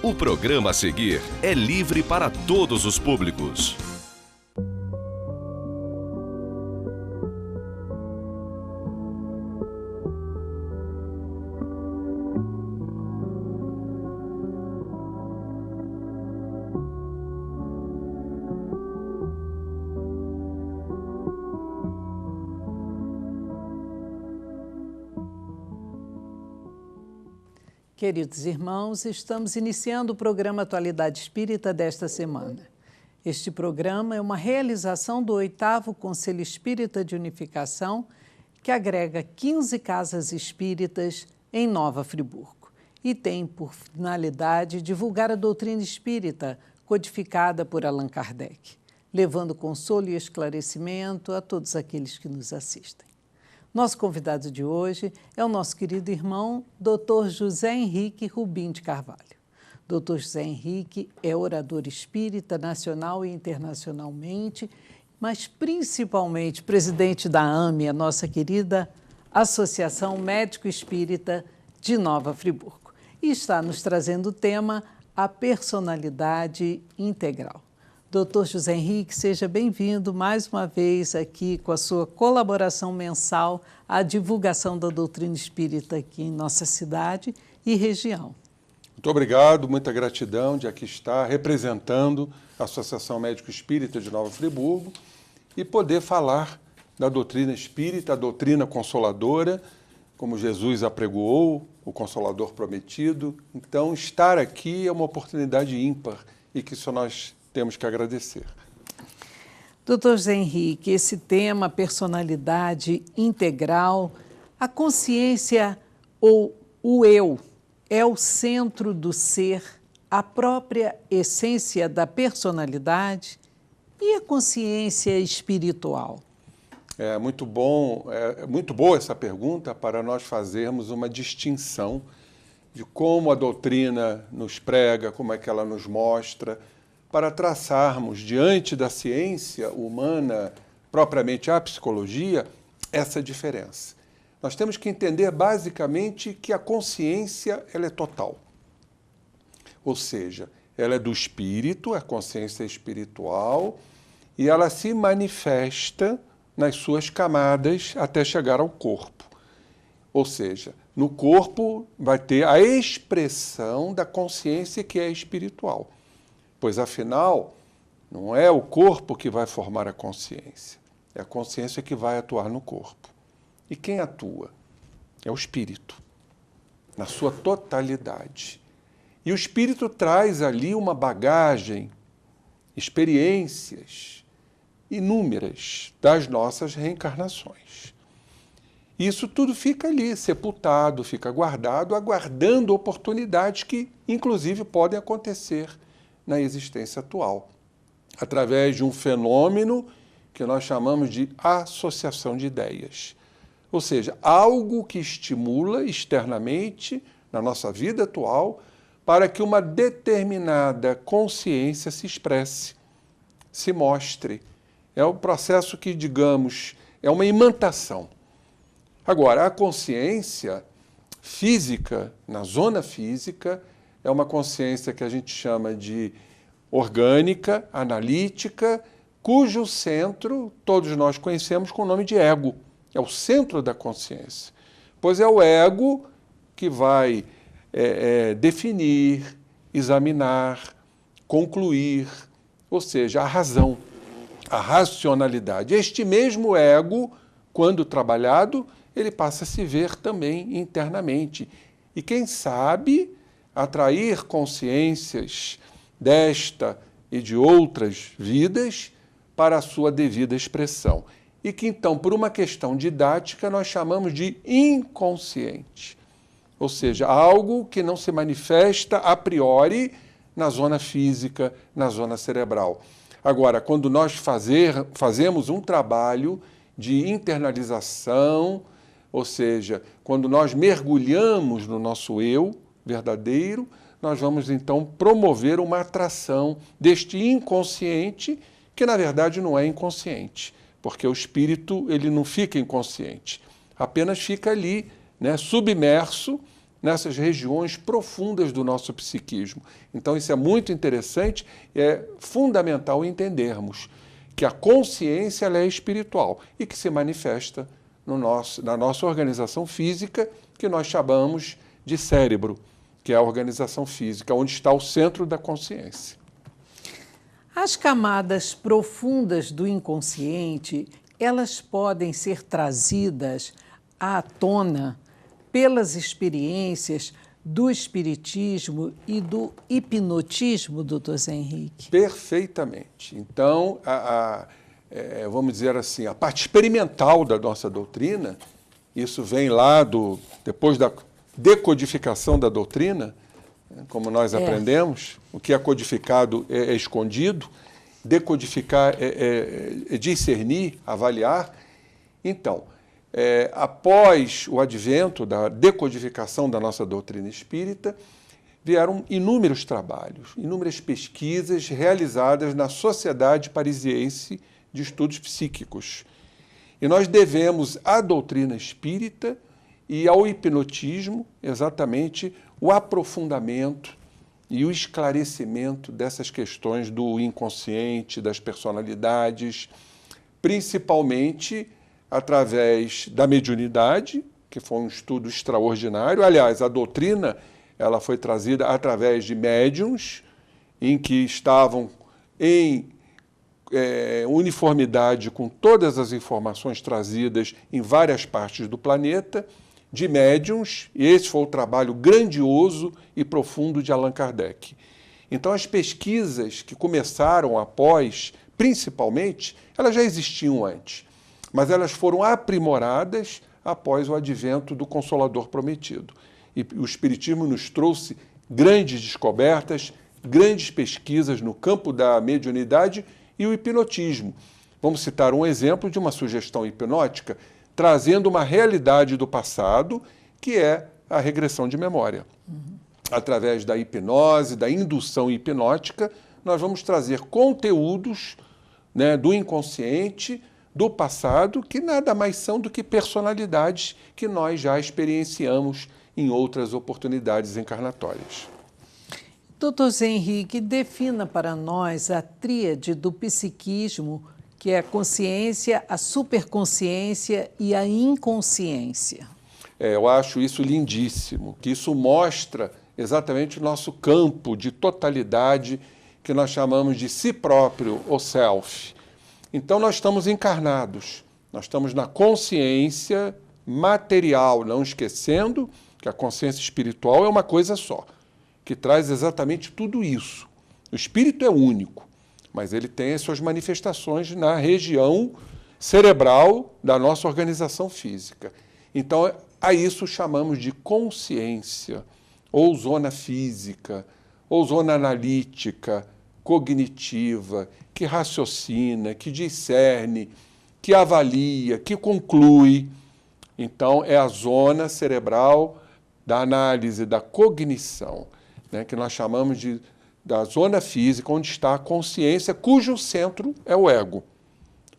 O programa a seguir é livre para todos os públicos. Queridos irmãos, estamos iniciando o programa Atualidade Espírita desta semana. Este programa é uma realização do 8º Conselho Espírita de Unificação, que agrega 15 casas espíritas em Nova Friburgo e tem por finalidade divulgar a doutrina espírita codificada por Allan Kardec, levando consolo e esclarecimento a todos aqueles que nos assistem. Nosso convidado de hoje é o nosso querido irmão, Dr. José Henrique Rubim de Carvalho. Dr. José Henrique é orador espírita nacional e internacionalmente, mas principalmente presidente da AME, a nossa querida Associação Médico Espírita de Nova Friburgo, e está nos trazendo o tema A Personalidade Integral. Dr. José Henrique, seja bem-vindo mais uma vez aqui com a sua colaboração mensal à divulgação da doutrina espírita aqui em nossa cidade e região. Muito obrigado, muita gratidão de aqui estar representando a Associação Médico Espírita de Nova Friburgo e poder falar da doutrina espírita, a doutrina consoladora, como Jesus apregoou, o Consolador prometido. Então, estar aqui é uma oportunidade ímpar e que só nós temos que agradecer. Doutor José Henrique, esse tema, personalidade integral, a consciência ou o eu é o centro do ser, a própria essência da personalidade e a consciência espiritual? É muito boa essa pergunta para nós fazermos uma distinção de como a doutrina nos prega, como é que ela nos mostra, para traçarmos diante da ciência humana, propriamente a psicologia, essa diferença. Nós temos que entender basicamente que a consciência ela é total. Ou seja, ela é do espírito, a consciência espiritual, e ela se manifesta nas suas camadas até chegar ao corpo. Ou seja, no corpo vai ter a expressão da consciência que é espiritual. Pois, afinal, não é o corpo que vai formar a consciência, é a consciência que vai atuar no corpo. E quem atua? É o espírito, na sua totalidade. E o espírito traz ali uma bagagem, experiências inúmeras das nossas reencarnações. Isso tudo fica ali, sepultado, fica guardado, aguardando oportunidades que, inclusive, podem acontecer na existência atual, através de um fenômeno que nós chamamos de associação de ideias. Ou seja, algo que estimula externamente, na nossa vida atual, para que uma determinada consciência se expresse, se mostre. É um processo que, digamos, é uma imantação. Agora, a consciência física, na zona física, é uma consciência que a gente chama de orgânica, analítica, cujo centro todos nós conhecemos com o nome de ego. É o centro da consciência. Pois é o ego que vai definir, examinar, concluir, ou seja, a razão, a racionalidade. Este mesmo ego, quando trabalhado, ele passa a se ver também internamente. E quem sabe atrair consciências desta e de outras vidas para a sua devida expressão. E que, então, por uma questão didática, nós chamamos de inconsciente. Ou seja, algo que não se manifesta a priori na zona física, na zona cerebral. Agora, quando nós fazemos um trabalho de internalização, ou seja, quando nós mergulhamos no nosso eu verdadeiro, nós vamos então promover uma atração deste inconsciente, que na verdade não é inconsciente, porque o espírito ele não fica inconsciente, apenas fica ali, né, submerso nessas regiões profundas do nosso psiquismo. Então, isso é muito interessante e é fundamental entendermos que a consciência ela é espiritual e que se manifesta na nossa organização física, que nós chamamos de cérebro, que é a organização física, onde está o centro da consciência. As camadas profundas do inconsciente, elas podem ser trazidas à tona pelas experiências do espiritismo e do hipnotismo, doutor Zé Henrique? Perfeitamente. Então, vamos dizer assim, a parte experimental da nossa doutrina, isso vem lá depois da decodificação da doutrina, como nós aprendemos, o que é codificado é escondido, decodificar é discernir, avaliar. Então, após o advento da decodificação da nossa doutrina espírita, vieram inúmeros trabalhos, inúmeras pesquisas realizadas na Sociedade Parisiense de Estudos Psíquicos. E nós devemos à doutrina espírita e ao hipnotismo exatamente o aprofundamento e o esclarecimento dessas questões do inconsciente, das personalidades, principalmente através da mediunidade, que foi um estudo extraordinário. Aliás, a doutrina ela foi trazida através de médiuns em que estavam em uniformidade com todas as informações trazidas em várias partes do planeta, de médiuns, e esse foi o trabalho grandioso e profundo de Allan Kardec. Então, as pesquisas que começaram após, principalmente, elas já existiam antes, mas elas foram aprimoradas após o advento do Consolador Prometido. E o Espiritismo nos trouxe grandes descobertas, grandes pesquisas no campo da mediunidade e o hipnotismo. Vamos citar um exemplo de uma sugestão hipnótica trazendo uma realidade do passado, que é a regressão de memória. Através da hipnose, da indução hipnótica, nós vamos trazer conteúdos, né, do inconsciente, do passado, que nada mais são do que personalidades que nós já experienciamos em outras oportunidades encarnatórias. Doutor Zé Henrique, defina para nós a tríade do psiquismo, que é a consciência, a superconsciência e a inconsciência. Eu acho isso lindíssimo, que isso mostra exatamente o nosso campo de totalidade, que nós chamamos de si próprio, ou self. Então, nós estamos encarnados, nós estamos na consciência material, não esquecendo que a consciência espiritual é uma coisa só, que traz exatamente tudo isso. O espírito é único, mas ele tem as suas manifestações na região cerebral da nossa organização física. Então, a isso chamamos de consciência, ou zona física, ou zona analítica, cognitiva, que raciocina, que discerne, que avalia, que conclui. Então, é a zona cerebral da análise, da cognição, né, que nós chamamos da zona física, onde está a consciência, cujo centro é o ego.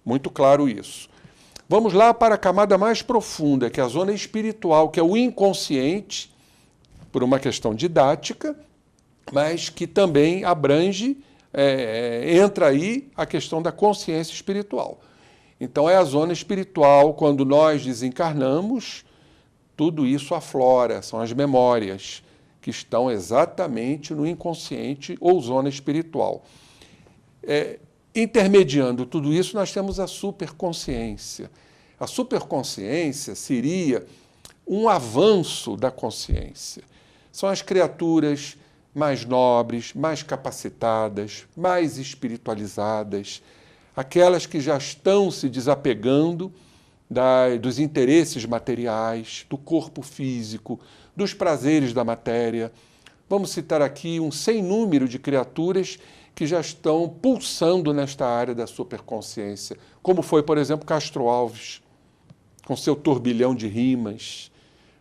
Muito claro isso. Vamos lá para a camada mais profunda, que é a zona espiritual, que é o inconsciente, por uma questão didática, mas que também abrange, entra aí a questão da consciência espiritual. Então, é a zona espiritual, quando nós desencarnamos, tudo isso aflora, são as memórias que estão exatamente no inconsciente ou zona espiritual. Intermediando tudo isso, nós temos a superconsciência. A superconsciência seria um avanço da consciência. São as criaturas mais nobres, mais capacitadas, mais espiritualizadas, aquelas que já estão se desapegando dos interesses materiais, do corpo físico, dos prazeres da matéria. Vamos citar aqui um sem número de criaturas que já estão pulsando nesta área da superconsciência, como foi, por exemplo, Castro Alves, com seu turbilhão de rimas,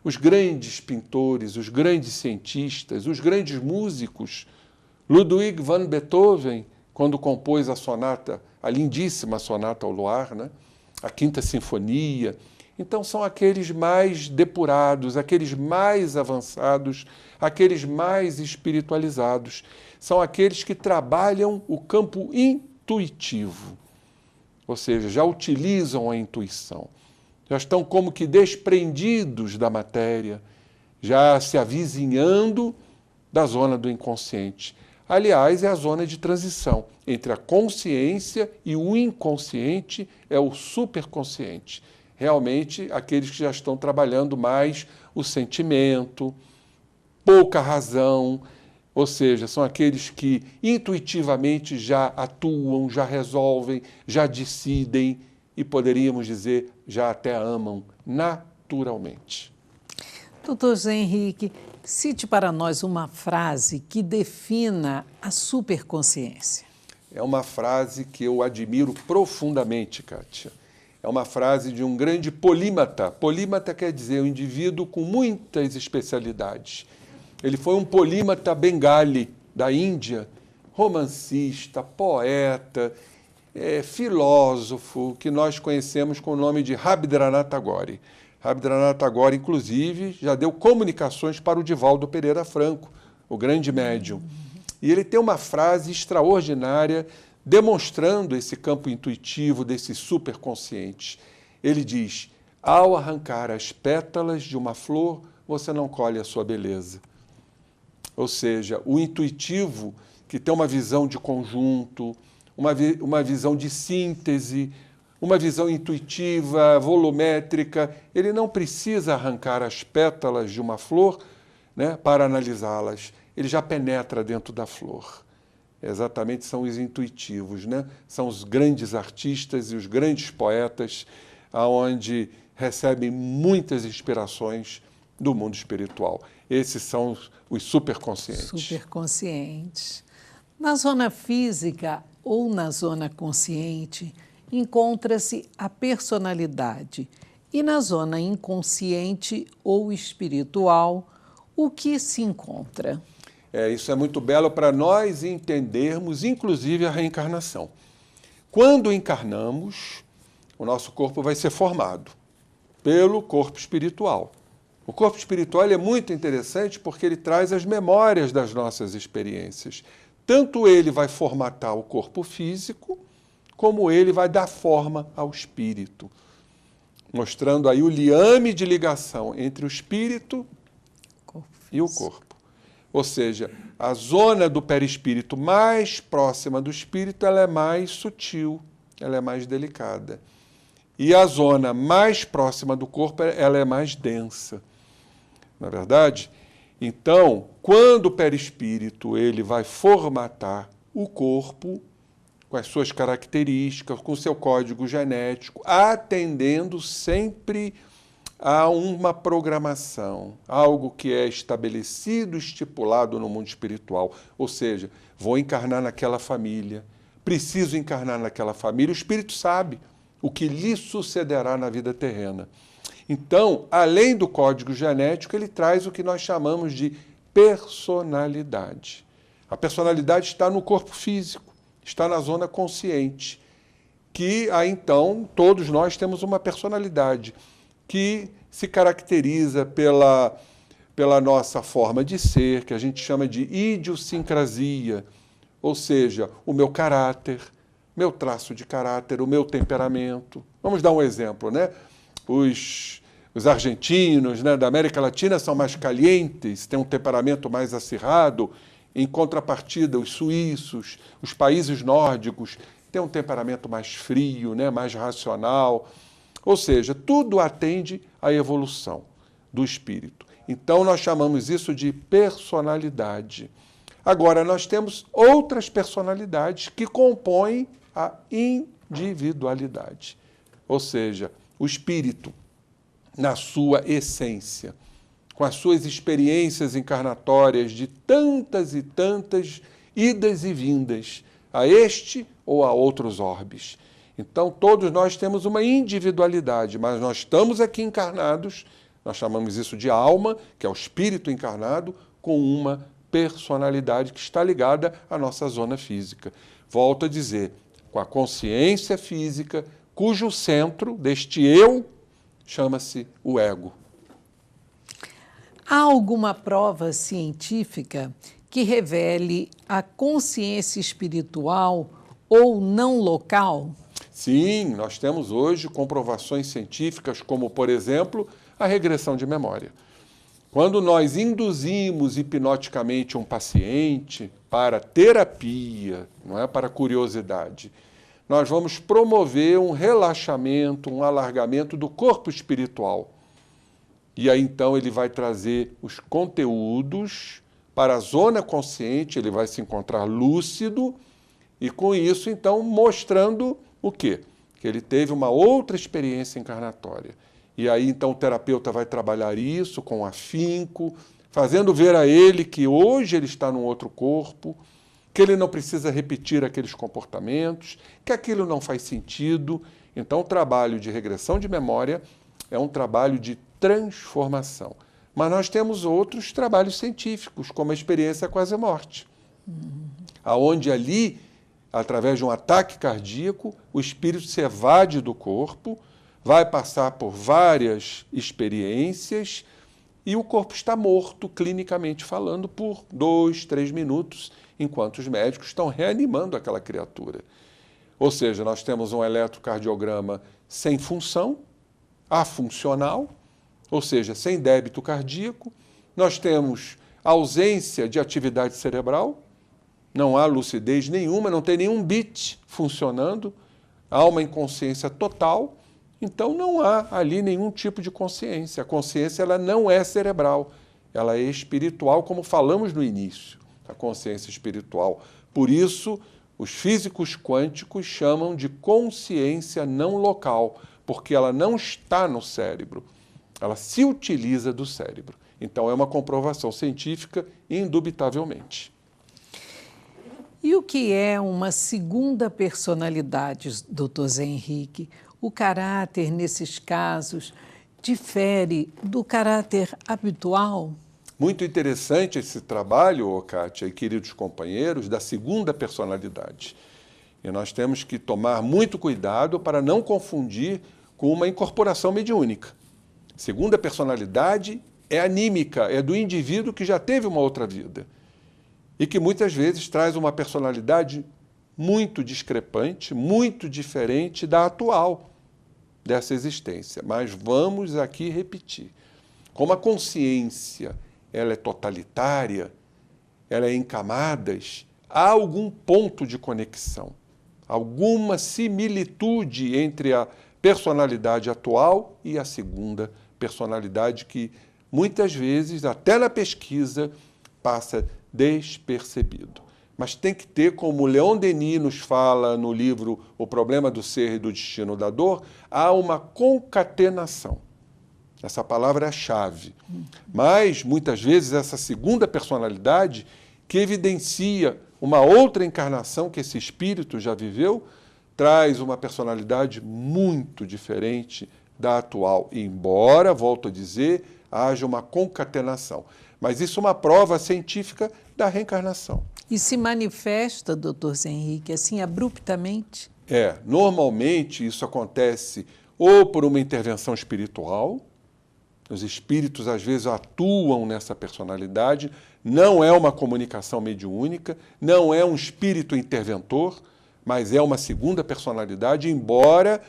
os grandes pintores, os grandes cientistas, os grandes músicos, Ludwig van Beethoven, quando compôs a lindíssima Sonata ao Luar, né? A Quinta Sinfonia, Então são aqueles mais depurados, aqueles mais avançados, aqueles mais espiritualizados. São aqueles que trabalham o campo intuitivo, ou seja, já utilizam a intuição. Já estão como que desprendidos da matéria, já se avizinhando da zona do inconsciente. Aliás, é a zona de transição entre a consciência e o inconsciente, é o superconsciente. Realmente, aqueles que já estão trabalhando mais o sentimento, pouca razão, ou seja, são aqueles que intuitivamente já atuam, já resolvem, já decidem e poderíamos dizer, já até amam naturalmente. Doutor José Henrique, cite para nós uma frase que defina a superconsciência. É uma frase que eu admiro profundamente, Kátia. É uma frase de um grande polímata. Polímata quer dizer um indivíduo com muitas especialidades. Ele foi um polímata bengali da Índia, romancista, poeta, filósofo, que nós conhecemos com o nome de Rabindranath Tagore. Rabindranath Tagore, inclusive, já deu comunicações para o Divaldo Pereira Franco, o grande médium. E ele tem uma frase extraordinária demonstrando esse campo intuitivo desse superconsciente. Ele diz, ao arrancar as pétalas de uma flor, você não colhe a sua beleza. Ou seja, o intuitivo, que tem uma visão de conjunto, uma visão de síntese, uma visão intuitiva, volumétrica, ele não precisa arrancar as pétalas de uma flor, né, para analisá-las. Ele já penetra dentro da flor. Exatamente, são os intuitivos, né? São os grandes artistas e os grandes poetas, onde recebem muitas inspirações do mundo espiritual. Esses são os superconscientes. Superconscientes. Na zona física ou na zona consciente, encontra-se a personalidade. E na zona inconsciente ou espiritual, o que se encontra? Isso é muito belo para nós entendermos, inclusive, a reencarnação. Quando encarnamos, o nosso corpo vai ser formado pelo corpo espiritual. O corpo espiritual é muito interessante porque ele traz as memórias das nossas experiências. Tanto ele vai formatar o corpo físico, como ele vai dar forma ao espírito, mostrando aí o liame de ligação entre o espírito e o corpo. Ou seja, a zona do perispírito mais próxima do espírito, ela é mais sutil, ela é mais delicada. E a zona mais próxima do corpo, ela é mais densa. Não é verdade? Então, quando o perispírito ele vai formatar o corpo, com as suas características, com o seu código genético, atendendo sempre a uma programação, algo que é estabelecido, estipulado no mundo espiritual. Ou seja, vou encarnar naquela família, preciso encarnar naquela família, o espírito sabe o que lhe sucederá na vida terrena. Então, além do código genético, ele traz o que nós chamamos de personalidade. A personalidade está no corpo físico, está na zona consciente, que aí então todos nós temos uma personalidade que se caracteriza pela nossa forma de ser, que a gente chama de idiosincrasia, ou seja, o meu caráter, meu traço de caráter, o meu temperamento. Vamos dar um exemplo, né? Os argentinos, né, da América Latina são mais calientes, têm um temperamento mais acirrado. Em contrapartida, os suíços, os países nórdicos têm um temperamento mais frio, né, mais racional. Ou seja, tudo atende à evolução do espírito. Então, nós chamamos isso de personalidade. Agora, nós temos outras personalidades que compõem a individualidade. Ou seja, o espírito, na sua essência, com as suas experiências encarnatórias de tantas e tantas idas e vindas a este ou a outros orbes. Então, todos nós temos uma individualidade, mas nós estamos aqui encarnados, nós chamamos isso de alma, que é o espírito encarnado, com uma personalidade que está ligada à nossa zona física. Volto a dizer, com a consciência física, cujo centro deste eu chama-se o ego. Há alguma prova científica que revele a consciência espiritual ou não local? Sim, nós temos hoje comprovações científicas, como, por exemplo, a regressão de memória. Quando nós induzimos hipnoticamente um paciente para terapia, não é para curiosidade, nós vamos promover um relaxamento, um alargamento do corpo espiritual. E aí, então, ele vai trazer os conteúdos para a zona consciente, ele vai se encontrar lúcido e, com isso, então, mostrando o quê? Que ele teve uma outra experiência encarnatória. E aí, então, o terapeuta vai trabalhar isso com afinco, fazendo ver a ele que hoje ele está num outro corpo, que ele não precisa repetir aqueles comportamentos, que aquilo não faz sentido. Então, o trabalho de regressão de memória é um trabalho de transformação. Mas nós temos outros trabalhos científicos, como a experiência quase-morte, aonde ali, através de um ataque cardíaco, o espírito se evade do corpo, vai passar por várias experiências e o corpo está morto, clinicamente falando, por 2, 3 minutos, enquanto os médicos estão reanimando aquela criatura. Ou seja, nós temos um eletrocardiograma sem função, afuncional, ou seja, sem débito cardíaco. Nós temos ausência de atividade cerebral, não há lucidez nenhuma, não tem nenhum bit funcionando, há uma inconsciência total, então não há ali nenhum tipo de consciência. A consciência ela não é cerebral, ela é espiritual, como falamos no início, a consciência espiritual. Por isso, os físicos quânticos chamam de consciência não local, porque ela não está no cérebro, ela se utiliza do cérebro. Então é uma comprovação científica, indubitavelmente. E o que é uma segunda personalidade, Dr. Zé Henrique? O caráter, nesses casos, difere do caráter habitual? Muito interessante esse trabalho, Kátia e queridos companheiros, da segunda personalidade. E nós temos que tomar muito cuidado para não confundir com uma incorporação mediúnica. Segunda personalidade é anímica, é do indivíduo que já teve uma outra vida e que muitas vezes traz uma personalidade muito discrepante, muito diferente da atual dessa existência. Mas vamos aqui repetir. Como a consciência ela é totalitária, ela é em camadas, há algum ponto de conexão, alguma similitude entre a personalidade atual e a segunda personalidade que muitas vezes, até na pesquisa, passa despercebido. Mas tem que ter, como Leon Denis nos fala no livro O Problema do Ser e do Destino da Dor, há uma concatenação. Essa palavra é a chave. Mas, muitas vezes, essa segunda personalidade, que evidencia uma outra encarnação que esse espírito já viveu, traz uma personalidade muito diferente da atual, embora, volto a dizer, haja uma concatenação. Mas isso é uma prova científica da reencarnação. E se manifesta, doutor Zé Henrique, assim, abruptamente? Normalmente isso acontece ou por uma intervenção espiritual, os espíritos às vezes atuam nessa personalidade, não é uma comunicação mediúnica, não é um espírito interventor, mas é uma segunda personalidade, embora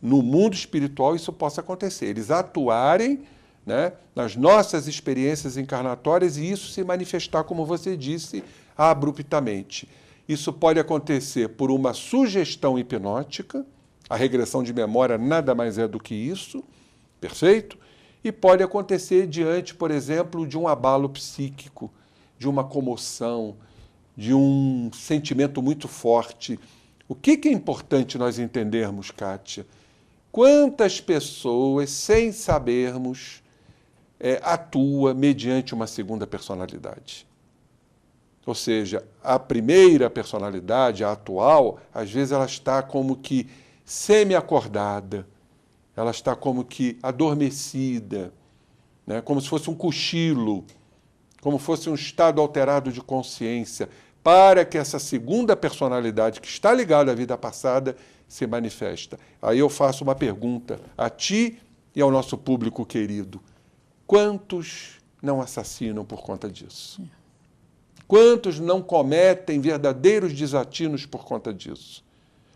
no mundo espiritual isso possa acontecer. Eles atuarem, né, nas nossas experiências encarnatórias e isso se manifestar, como você disse, abruptamente. Isso pode acontecer por uma sugestão hipnótica, a regressão de memória nada mais é do que isso, perfeito? E pode acontecer diante, por exemplo, de um abalo psíquico, de uma comoção, de um sentimento muito forte. O que é importante nós entendermos, Kátia? Quantas pessoas, sem sabermos, atua mediante uma segunda personalidade? Ou seja, a primeira personalidade, a atual, às vezes ela está como que semi-acordada, ela está como que adormecida, né? Como se fosse um cochilo, como fosse um estado alterado de consciência, para que essa segunda personalidade que está ligada à vida passada se manifesta. Aí eu faço uma pergunta a ti e ao nosso público querido, quantos não assassinam por conta disso? Quantos não cometem verdadeiros desatinos por conta disso?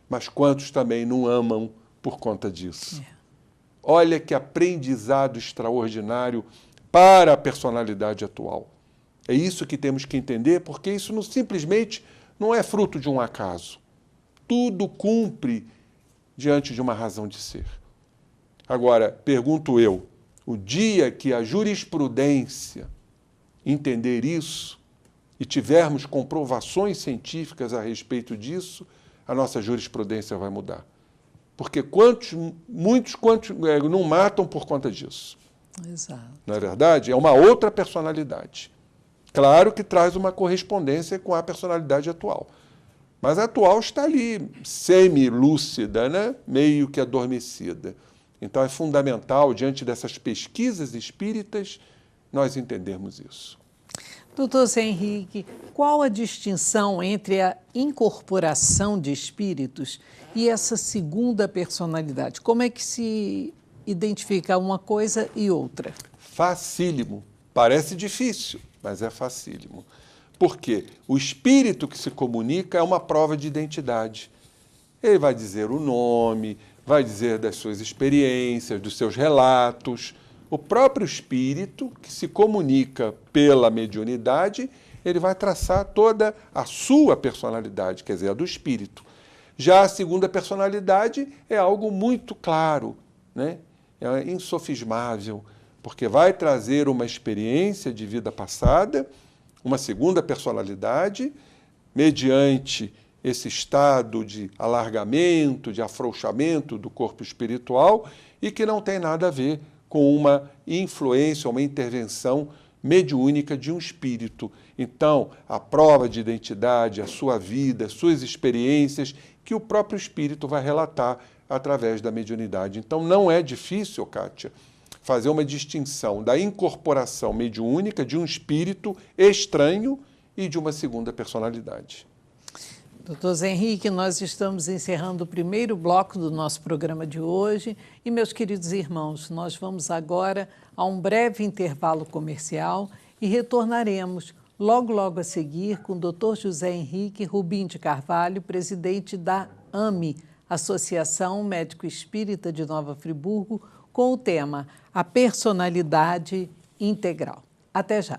Mas quantos também não amam por conta disso? Olha que aprendizado extraordinário para a personalidade atual. É isso que temos que entender, porque isso não, simplesmente não é fruto de um acaso. Tudo cumpre diante de uma razão de ser. Agora, pergunto eu, o dia que a jurisprudência entender isso e tivermos comprovações científicas a respeito disso, a nossa jurisprudência vai mudar. Porque muitos não matam por conta disso. Exato. Não é verdade? É uma outra personalidade. Claro que traz uma correspondência com a personalidade atual. Mas a atual está ali, semi-lúcida, né? Meio que adormecida. Então é fundamental, diante dessas pesquisas espíritas, nós entendermos isso. Doutor Zé Henrique, qual a distinção entre a incorporação de espíritos e essa segunda personalidade? Como é que se identifica uma coisa e outra? Facílimo. Parece difícil, mas é facílimo. Por quê? O espírito que se comunica é uma prova de identidade. Ele vai dizer o nome, vai dizer das suas experiências, dos seus relatos. O próprio espírito que se comunica pela mediunidade, ele vai traçar toda a sua personalidade, quer dizer, a do espírito. Já a segunda personalidade é algo muito claro, né? É insofismável, porque vai trazer uma experiência de vida passada, uma segunda personalidade, mediante esse estado de alargamento, de afrouxamento do corpo espiritual, e que não tem nada a ver com uma influência, uma intervenção mediúnica de um espírito. Então, a prova de identidade, a sua vida, as suas experiências, que o próprio espírito vai relatar através da mediunidade. Então, não é difícil, Kátia, fazer uma distinção da incorporação mediúnica de um espírito estranho e de uma segunda personalidade. Doutor Zé Henrique, nós estamos encerrando o primeiro bloco do nosso programa de hoje e, meus queridos irmãos, nós vamos agora a um breve intervalo comercial e retornaremos logo a seguir com o Dr. José Henrique Rubim de Carvalho, presidente da AME, Associação Médico Espírita de Nova Friburgo, com o tema A Personalidade Integral. Até já!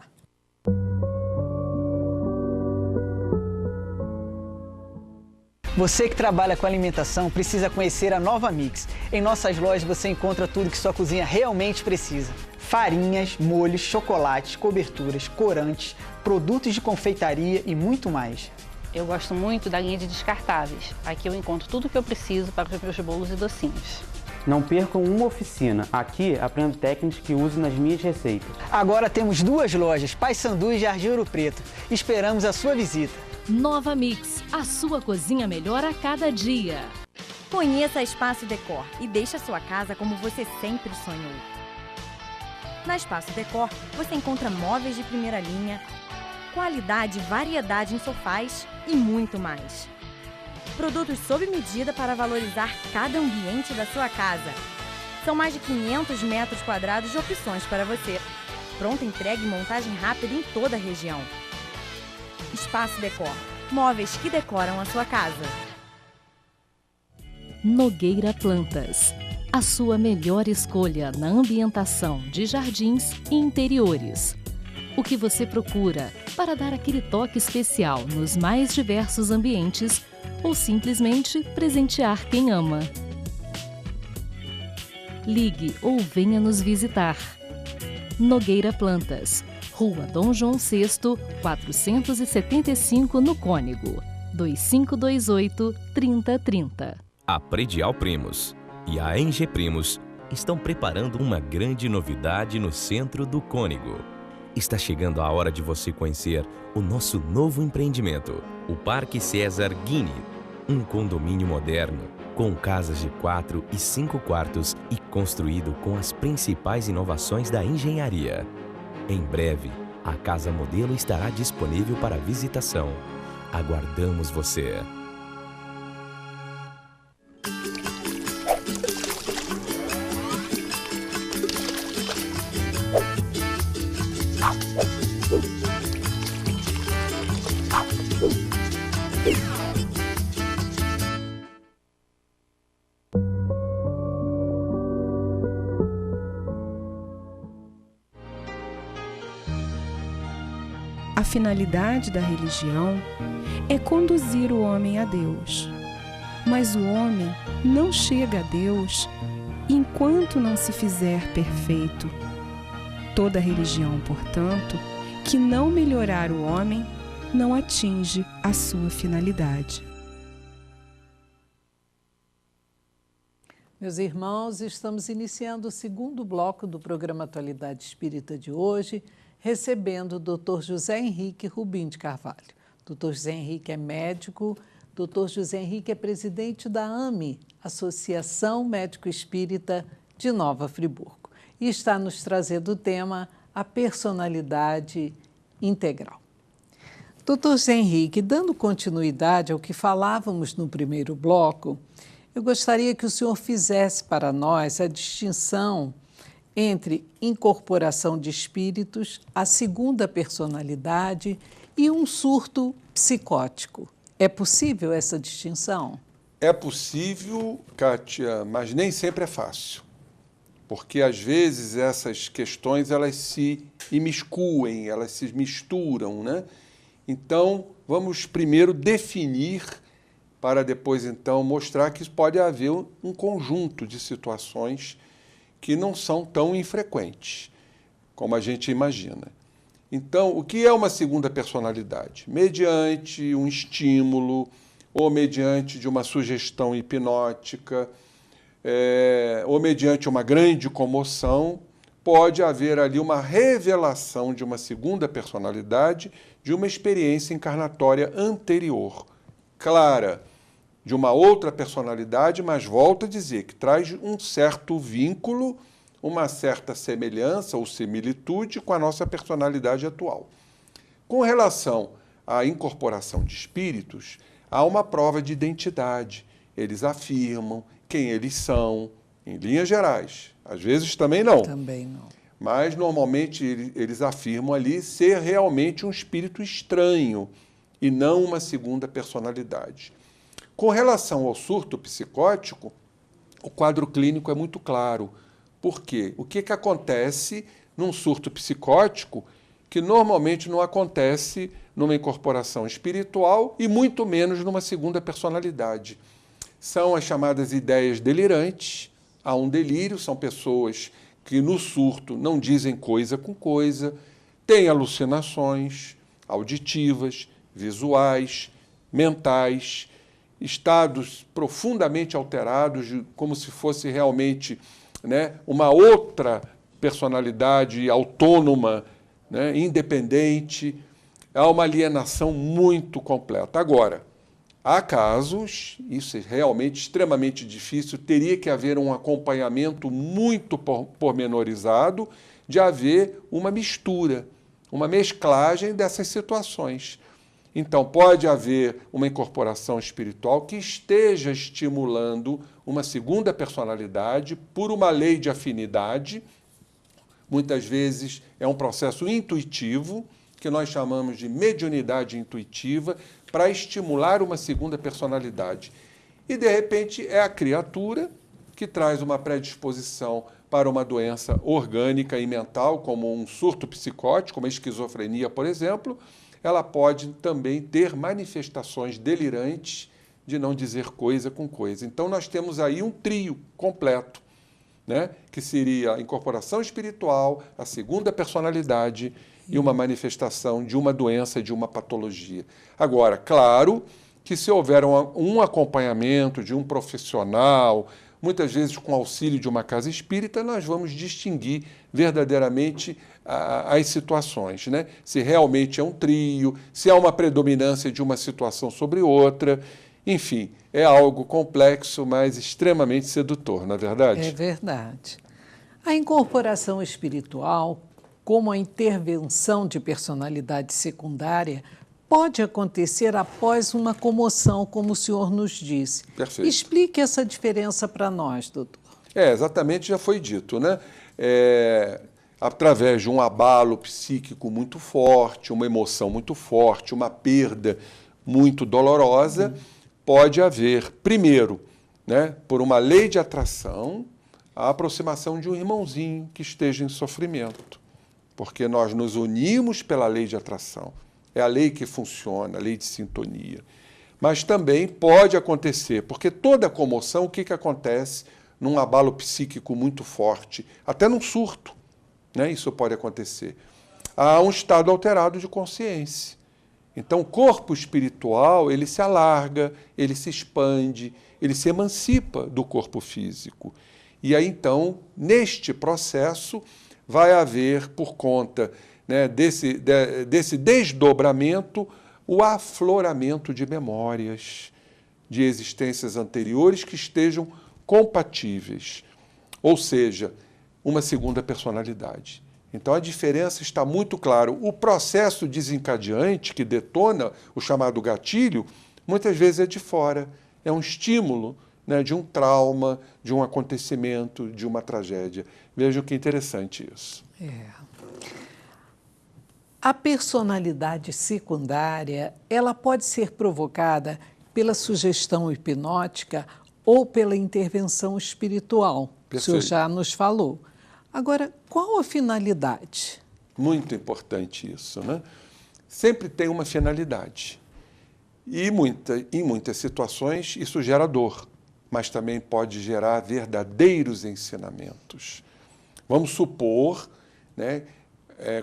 Você que trabalha com alimentação precisa conhecer a Nova Mix. Em nossas lojas você encontra tudo que sua cozinha realmente precisa. Farinhas, molhos, chocolates, coberturas, corantes, produtos de confeitaria e muito mais. Eu gosto muito da linha de descartáveis. Aqui eu encontro tudo o que eu preciso para os meus bolos e docinhos. Não percam uma oficina. Aqui aprendo técnicas que uso nas minhas receitas. Agora temos 2 lojas, Paissandu e Jardim Ouro Preto. Esperamos a sua visita. Nova Mix, a sua cozinha melhor a cada dia. Conheça a Espaço Decor e deixe a sua casa como você sempre sonhou. Na Espaço Decor, você encontra móveis de primeira linha, qualidade e variedade em sofás e muito mais. Produtos sob medida para valorizar cada ambiente da sua casa. São mais de 500 metros quadrados de opções para você. Pronta entrega e montagem rápida em toda a região. Espaço Decor, móveis que decoram a sua casa. Nogueira Plantas, a sua melhor escolha na ambientação de jardins e interiores. O que você procura para dar aquele toque especial nos mais diversos ambientes ou simplesmente presentear quem ama. Ligue ou venha nos visitar. Nogueira Plantas, Rua Dom João VI, 475 no Cônego, 2528-3030. A Predial Primos e a NG Primos estão preparando uma grande novidade no centro do Cônego. Está chegando a hora de você conhecer o nosso novo empreendimento, o Parque César Guini, um condomínio moderno, com casas de 4 e 5 quartos e construído com as principais inovações da engenharia. Em breve, a casa modelo estará disponível para visitação. Aguardamos você! A finalidade da religião é conduzir o homem a Deus. Mas o homem não chega a Deus enquanto não se fizer perfeito. Toda religião, portanto, que não melhorar o homem, não atinge a sua finalidade. Meus irmãos, estamos iniciando o segundo bloco do programa Atualidade Espírita de hoje, recebendo o Dr. José Henrique Rubim de Carvalho. Dr. José Henrique é médico, Dr. José Henrique é presidente da AME, Associação Médico Espírita de Nova Friburgo, e está nos trazendo o tema a personalidade integral. Dr. José Henrique, dando continuidade ao que falávamos no primeiro bloco, eu gostaria que o senhor fizesse para nós a distinção entre incorporação de espíritos, a segunda personalidade e um surto psicótico. É possível essa distinção? É possível, Kátia, mas nem sempre é fácil. Porque, às vezes, essas questões elas se imiscuem, elas se misturam, né? Então, vamos primeiro definir, para depois, então, mostrar que pode haver um conjunto de situações que não são tão infrequentes, como a gente imagina. Então, o que é uma segunda personalidade? Mediante um estímulo, ou mediante de uma sugestão hipnótica, ou mediante uma grande comoção, pode haver ali uma revelação de uma segunda personalidade de uma experiência encarnatória anterior, clara, de uma outra personalidade, mas volto a dizer que traz um certo vínculo, uma certa semelhança ou similitude com a nossa personalidade atual. Com relação à incorporação de espíritos, há uma prova de identidade. Eles afirmam quem eles são, em linhas gerais. Às vezes também não. Também não. Mas, normalmente, eles afirmam ali ser realmente um espírito estranho e não uma segunda personalidade. Com relação ao surto psicótico, o quadro clínico é muito claro. Por quê? O que acontece num surto psicótico que normalmente não acontece numa incorporação espiritual e muito menos numa segunda personalidade? São as chamadas ideias delirantes. Há um delírio, são pessoas que no surto não dizem coisa com coisa, têm alucinações auditivas, visuais, mentais, estados profundamente alterados, como se fosse realmente, né, uma outra personalidade autônoma, né, independente. Há uma alienação muito completa. Agora, há casos, isso é realmente extremamente difícil, teria que haver um acompanhamento muito pormenorizado, de haver uma mistura, uma mesclagem dessas situações. Então, pode haver uma incorporação espiritual que esteja estimulando uma segunda personalidade por uma lei de afinidade. Muitas vezes é um processo intuitivo, que nós chamamos de mediunidade intuitiva, para estimular uma segunda personalidade. E, de repente, é a criatura que traz uma predisposição para uma doença orgânica e mental, como um surto psicótico, uma esquizofrenia, por exemplo. Ela pode também ter manifestações delirantes de não dizer coisa com coisa. Então, nós temos aí um trio completo, né, que seria a incorporação espiritual, a segunda personalidade e uma manifestação de uma doença, de uma patologia. Agora, claro que se houver um acompanhamento de um profissional, muitas vezes com auxílio de uma casa espírita, nós vamos distinguir verdadeiramente as situações, né? Se realmente é um trio, se há uma predominância de uma situação sobre outra. Enfim, é algo complexo, mas extremamente sedutor, não é verdade? É verdade. A incorporação espiritual, como a intervenção de personalidade secundária, pode acontecer após uma comoção, como o senhor nos disse. Perfeito. Explique essa diferença para nós, doutor. Exatamente, já foi dito, né? Através de um abalo psíquico muito forte, uma emoção muito forte, uma perda muito dolorosa, pode haver, primeiro, né, por uma lei de atração, a aproximação de um irmãozinho que esteja em sofrimento. Porque nós nos unimos pela lei de atração. É a lei que funciona, a lei de sintonia. Mas também pode acontecer, porque toda comoção, o que acontece num abalo psíquico muito forte, até num surto, né? Isso pode acontecer. Há um estado alterado de consciência. Então, o corpo espiritual, ele se alarga, ele se expande, ele se emancipa do corpo físico. E aí, então, neste processo, vai haver, por conta, né, desse desdobramento, o afloramento de memórias de existências anteriores que estejam compatíveis. Ou seja, uma segunda personalidade. Então, a diferença está muito clara. O processo desencadeante que detona o chamado gatilho, muitas vezes é de fora. É um estímulo, né, de um trauma, de um acontecimento, de uma tragédia. Vejam que interessante isso. A personalidade secundária, ela pode ser provocada pela sugestão hipnótica ou pela intervenção espiritual. Perfeito. O senhor já nos falou. Agora, qual a finalidade? Muito importante isso, né? Sempre tem uma finalidade. E em muitas situações isso gera dor, mas também pode gerar verdadeiros ensinamentos. Vamos supor, né,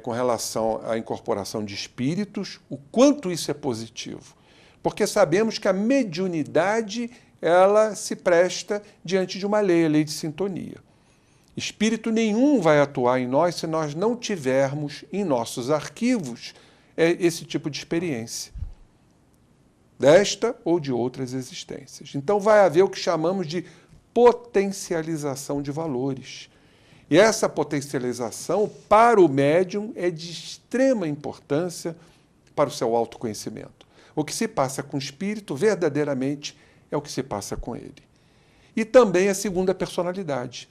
com relação à incorporação de espíritos, o quanto isso é positivo. Porque sabemos que a mediunidade, ela se presta diante de uma lei, a lei de sintonia. Espírito nenhum vai atuar em nós se nós não tivermos em nossos arquivos esse tipo de experiência, desta ou de outras existências. Então vai haver o que chamamos de potencialização de valores. E essa potencialização, para o médium, é de extrema importância para o seu autoconhecimento. O que se passa com o espírito, verdadeiramente, é o que se passa com ele. E também a segunda personalidade.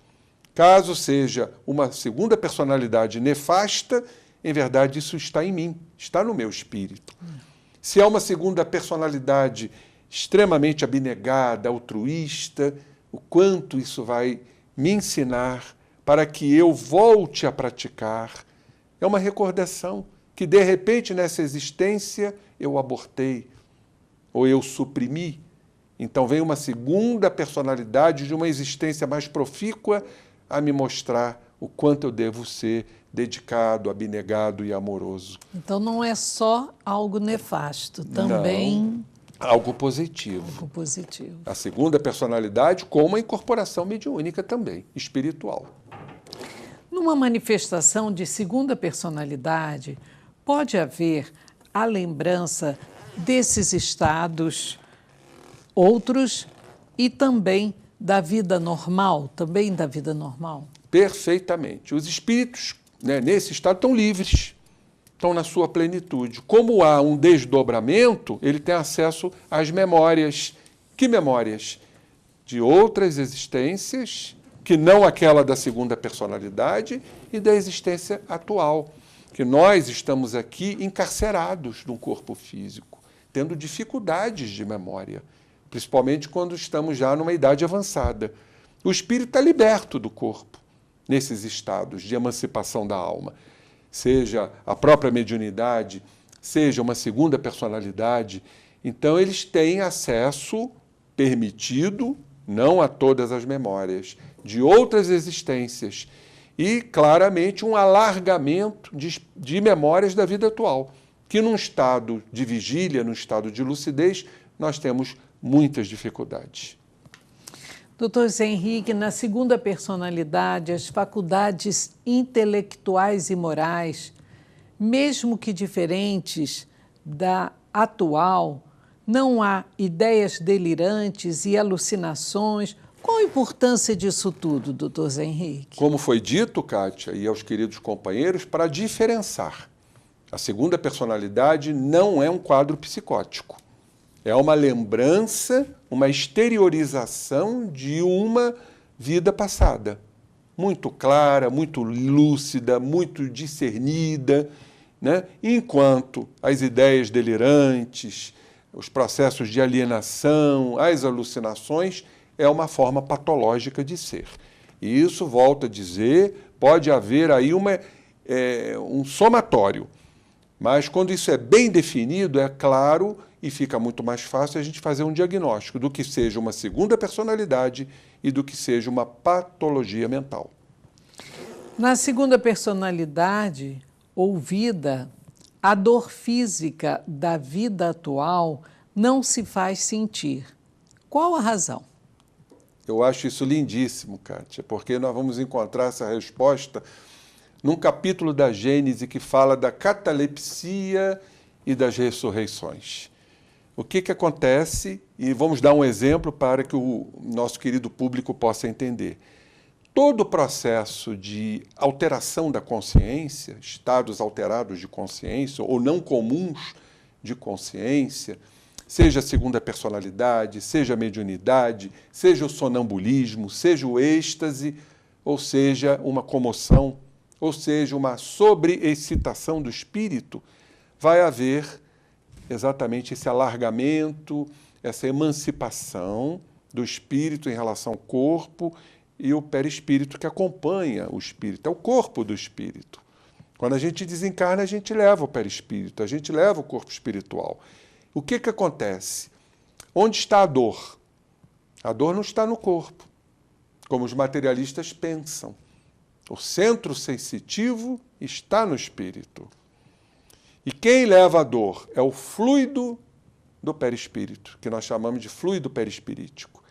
Caso seja uma segunda personalidade nefasta, em verdade isso está em mim, está no meu espírito. Se é uma segunda personalidade extremamente abnegada, altruísta, o quanto isso vai me ensinar para que eu volte a praticar. É uma recordação que, de repente, nessa existência, eu abortei ou eu suprimi. Então vem uma segunda personalidade de uma existência mais profícua a me mostrar o quanto eu devo ser dedicado, abnegado e amoroso. Então não é só algo nefasto, também... Não, algo positivo. Algo positivo. A segunda personalidade com uma incorporação mediúnica também, espiritual. Numa manifestação de segunda personalidade, pode haver a lembrança desses estados, outros, e também da vida normal, Perfeitamente. Os espíritos, né, nesse estado, estão livres, estão na sua plenitude. Como há um desdobramento, ele tem acesso às memórias. Que memórias? De outras existências, que não aquela da segunda personalidade, e da existência atual. Que nós estamos aqui encarcerados num corpo físico, tendo dificuldades de memória, principalmente quando estamos já numa idade avançada. O espírito está liberto do corpo, nesses estados de emancipação da alma. Seja a própria mediunidade, seja uma segunda personalidade. Então, eles têm acesso permitido, não a todas as memórias, de outras existências. E, claramente, um alargamento de memórias da vida atual, que num estado de vigília, num estado de lucidez, nós temos muitas dificuldades. Dr. Zé Henrique, na segunda personalidade, as faculdades intelectuais e morais, mesmo que diferentes da atual, não há ideias delirantes e alucinações. Qual a importância disso tudo, Dr. Zé Henrique? Como foi dito, Kátia, e aos queridos companheiros, para diferenciar. A segunda personalidade não é um quadro psicótico. É uma lembrança, uma exteriorização de uma vida passada. Muito clara, muito lúcida, muito discernida, né? Enquanto as ideias delirantes, os processos de alienação, as alucinações, é uma forma patológica de ser. E isso, volto a dizer, pode haver aí um somatório. Mas quando isso é bem definido, é claro e fica muito mais fácil a gente fazer um diagnóstico do que seja uma segunda personalidade e do que seja uma patologia mental. Na segunda personalidade, ou vida, a dor física da vida atual não se faz sentir. Qual a razão? Eu acho isso lindíssimo, Kátia, porque nós vamos encontrar essa resposta num capítulo da Gênese que fala da catalepsia e das ressurreições. O que acontece? E vamos dar um exemplo para que o nosso querido público possa entender. Todo o processo de alteração da consciência, estados alterados de consciência ou não comuns de consciência, seja a segunda personalidade, seja a mediunidade, seja o sonambulismo, seja o êxtase, ou seja, uma comoção, ou seja, uma sobreexcitação do espírito, vai haver exatamente esse alargamento, essa emancipação do espírito em relação ao corpo e o perispírito que acompanha o espírito, é o corpo do espírito. Quando a gente desencarna, a gente leva o perispírito, a gente leva o corpo espiritual. O que acontece? Onde está a dor? A dor não está no corpo, como os materialistas pensam. O centro sensitivo está no espírito. E quem leva a dor é o fluido do perispírito, que nós chamamos de fluido perispirítico.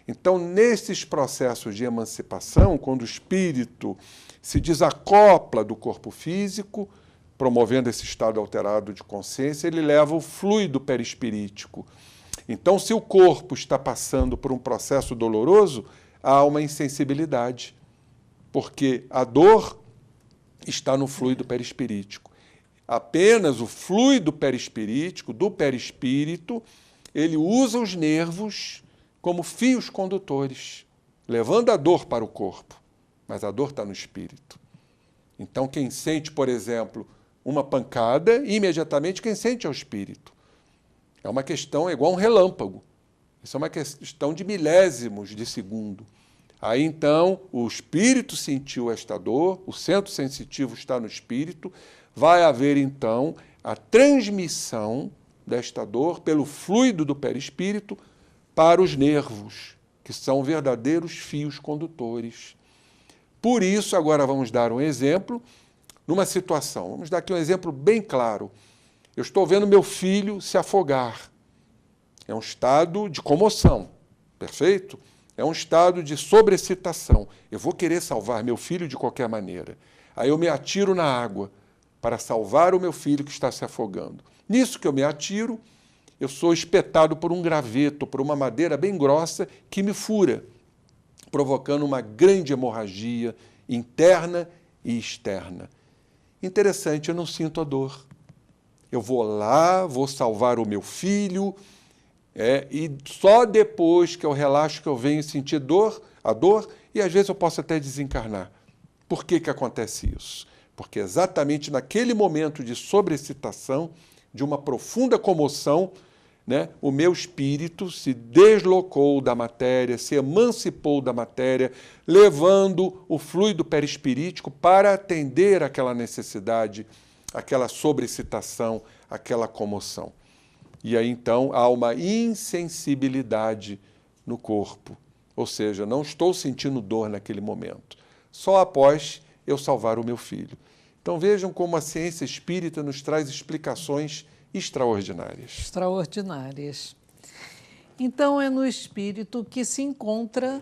Então, nesses processos de emancipação, quando o espírito se desacopla do corpo físico, promovendo esse estado alterado de consciência, ele leva o fluido perispirítico. Então, se o corpo está passando por um processo doloroso, há uma insensibilidade, porque a dor está no fluido perispirítico. Apenas o fluido perispirítico, do perispírito, ele usa os nervos como fios condutores, levando a dor para o corpo, mas a dor está no espírito. Então, quem sente, por exemplo, uma pancada, imediatamente quem sente é o espírito. É uma questão, é igual um relâmpago. Isso é uma questão de milésimos de segundo. Aí, então, o espírito sentiu esta dor, o centro sensitivo está no espírito, vai haver, então, a transmissão desta dor pelo fluido do perispírito para os nervos, que são verdadeiros fios condutores. Por isso, agora vamos dar um exemplo numa situação. Vamos dar aqui um exemplo bem claro. Eu estou vendo meu filho se afogar. É um estado de comoção, perfeito? É um estado de sobreexcitação. Eu vou querer salvar meu filho de qualquer maneira. Aí eu me atiro na água para salvar o meu filho que está se afogando. Nisso que eu me atiro, eu sou espetado por um graveto, por uma madeira bem grossa que me fura, provocando uma grande hemorragia interna e externa. Interessante, eu não sinto a dor. Eu vou lá, vou salvar o meu filho, e só depois que eu relaxo que eu venho sentir a dor, e às vezes eu posso até desencarnar. Por que acontece isso? Porque exatamente naquele momento de sobreexcitação, de uma profunda comoção, o meu espírito se deslocou da matéria, se emancipou da matéria, levando o fluido perispirítico para atender aquela necessidade, aquela sobreexcitação, aquela comoção. E aí, então, há uma insensibilidade no corpo. Ou seja, não estou sentindo dor naquele momento. Só após eu salvar o meu filho. Então, vejam como a ciência espírita nos traz explicações extraordinárias. Extraordinárias. Então, é no espírito que se encontra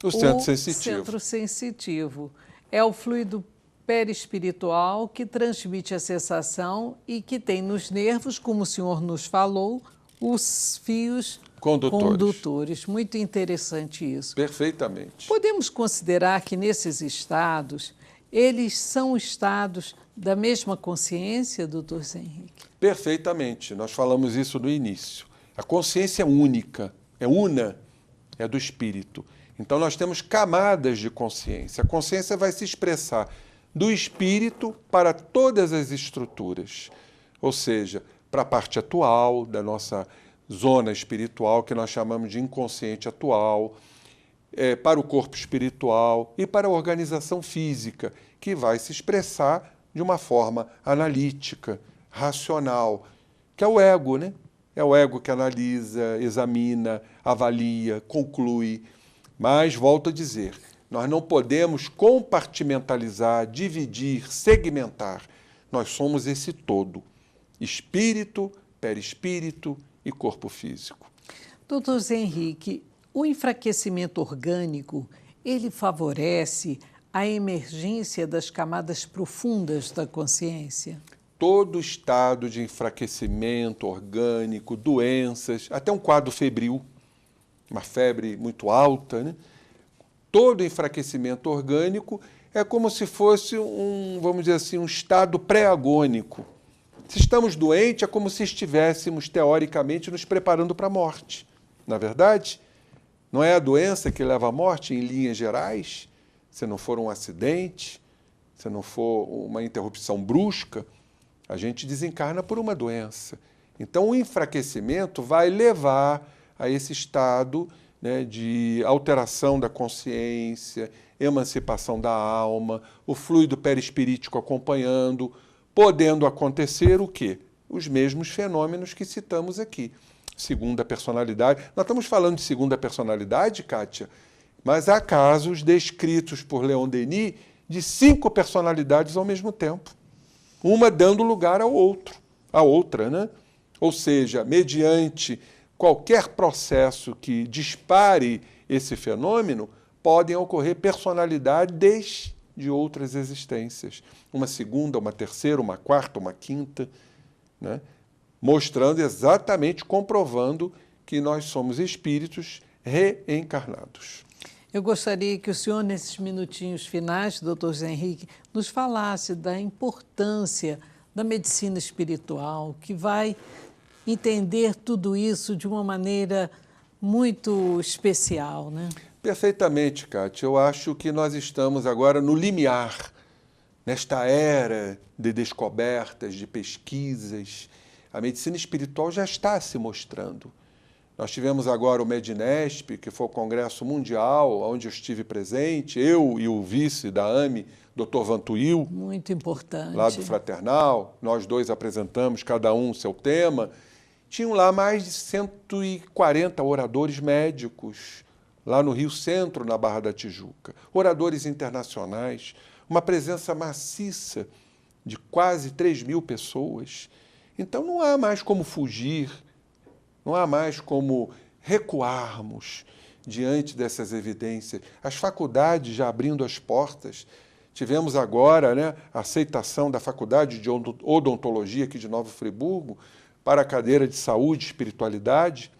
o centro sensitivo. Centro sensitivo. É o fluido perispiritual que transmite a sensação e que tem nos nervos, como o senhor nos falou, os fios condutores. Muito interessante isso. Perfeitamente. Podemos considerar que nesses estados, eles são estados da mesma consciência, doutor Zé Henrique? Perfeitamente. Nós falamos isso no início. A consciência é única, é una, é do espírito. Então, nós temos camadas de consciência. A consciência vai se expressar do espírito para todas as estruturas, ou seja, para a parte atual da nossa zona espiritual, que nós chamamos de inconsciente atual, para o corpo espiritual e para a organização física, que vai se expressar de uma forma analítica, racional, que é o ego, né? É o ego que analisa, examina, avalia, conclui. Mas, volto a dizer, nós não podemos compartimentalizar, dividir, segmentar. Nós somos esse todo: espírito, perispírito e corpo físico. Doutor Zé Henrique, o enfraquecimento orgânico, ele favorece a emergência das camadas profundas da consciência? Todo estado de enfraquecimento orgânico, doenças, até um quadro febril, uma febre muito alta, né? Todo enfraquecimento orgânico é como se fosse vamos dizer assim, um estado pré-agônico. Se estamos doentes, é como se estivéssemos, teoricamente, nos preparando para a morte. Na verdade, não é a doença que leva à morte, em linhas gerais, se não for um acidente, se não for uma interrupção brusca, a gente desencarna por uma doença. Então, o enfraquecimento vai levar a esse estado, né, de alteração da consciência, emancipação da alma, o fluido perispirítico acompanhando, podendo acontecer o quê? Os mesmos fenômenos que citamos aqui. Segunda personalidade. Nós estamos falando de segunda personalidade, Kátia, mas há casos descritos por Leon Denis de 5 personalidades ao mesmo tempo, uma dando lugar ao outro, à outra, né? Ou seja, mediante qualquer processo que dispare esse fenômeno, podem ocorrer personalidades de outras existências. Uma segunda, uma terceira, uma quarta, uma quinta, né? Mostrando exatamente, comprovando que nós somos espíritos reencarnados. Eu gostaria que o senhor, nesses minutinhos finais, doutor Zé Henrique, nos falasse da importância da medicina espiritual, que vai entender tudo isso de uma maneira muito especial, né? Perfeitamente, Kátia. Eu acho que nós estamos agora no limiar, nesta era de descobertas, de pesquisas. A medicina espiritual já está se mostrando. Nós tivemos agora o Medinesp, que foi o Congresso Mundial, onde eu estive presente, eu e o vice da AME, Dr. Vantuil. Muito importante. Lá do Fraternal. Nós dois apresentamos, cada um o seu tema. Tinham lá mais de 140 oradores médicos, lá no Rio Centro, na Barra da Tijuca. Oradores internacionais, uma presença maciça de quase 3.000 pessoas. Então não há mais como fugir, não há mais como recuarmos diante dessas evidências. As faculdades já abrindo as portas. Tivemos agora, né, a aceitação da Faculdade de Odontologia aqui de Nova Friburgo para a cadeira de Saúde e Espiritualidade,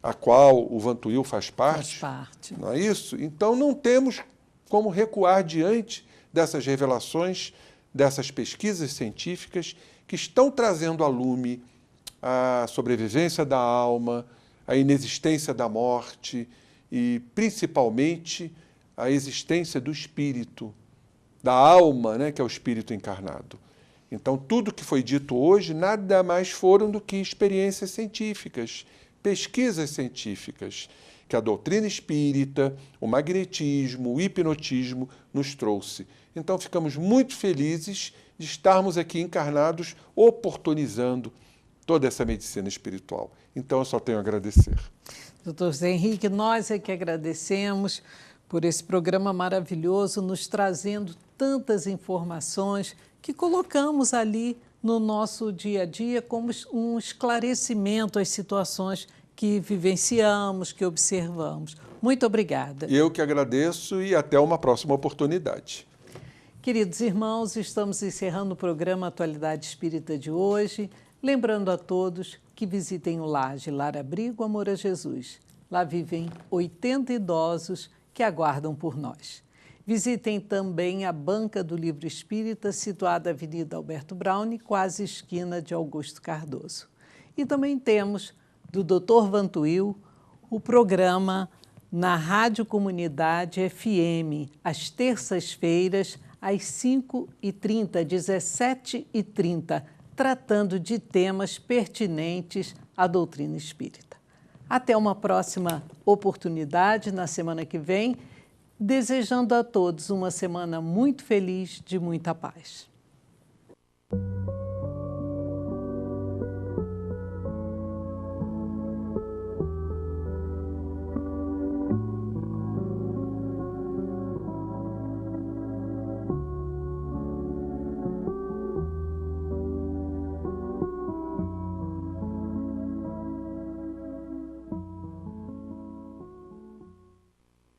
a qual o Vantuil faz parte. Faz parte. Não é isso? Então não temos como recuar diante dessas revelações, dessas pesquisas científicas que estão trazendo à lume a sobrevivência da alma, a inexistência da morte e, principalmente, a existência do espírito, da alma, né, que é o espírito encarnado. Então, tudo que foi dito hoje nada mais foram do que experiências científicas, pesquisas científicas, que a doutrina espírita, o magnetismo, o hipnotismo nos trouxe. Então, ficamos muito felizes de estarmos aqui encarnados, oportunizando toda essa medicina espiritual. Então, eu só tenho a agradecer. Doutor Zé Henrique, nós é que agradecemos por esse programa maravilhoso, nos trazendo tantas informações que colocamos ali no nosso dia a dia como um esclarecimento às situações que vivenciamos, que observamos. Muito obrigada. Eu que agradeço e até uma próxima oportunidade. Queridos irmãos, estamos encerrando o programa Atualidade Espírita de hoje, lembrando a todos que visitem o Laje Lar Abrigo Amor a Jesus. Lá vivem 80 idosos que aguardam por nós. Visitem também a Banca do Livro Espírita, situada na Avenida Alberto Braune, quase esquina de Augusto Cardoso. E também temos, do Dr. Vantuil, o programa na Rádio Comunidade FM, às terças-feiras, às 5h30, 17h30, tratando de temas pertinentes à doutrina espírita. Até uma próxima oportunidade na semana que vem, desejando a todos uma semana muito feliz, de muita paz.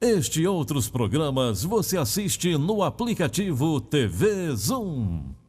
Este e outros programas você assiste no aplicativo TV Zoom.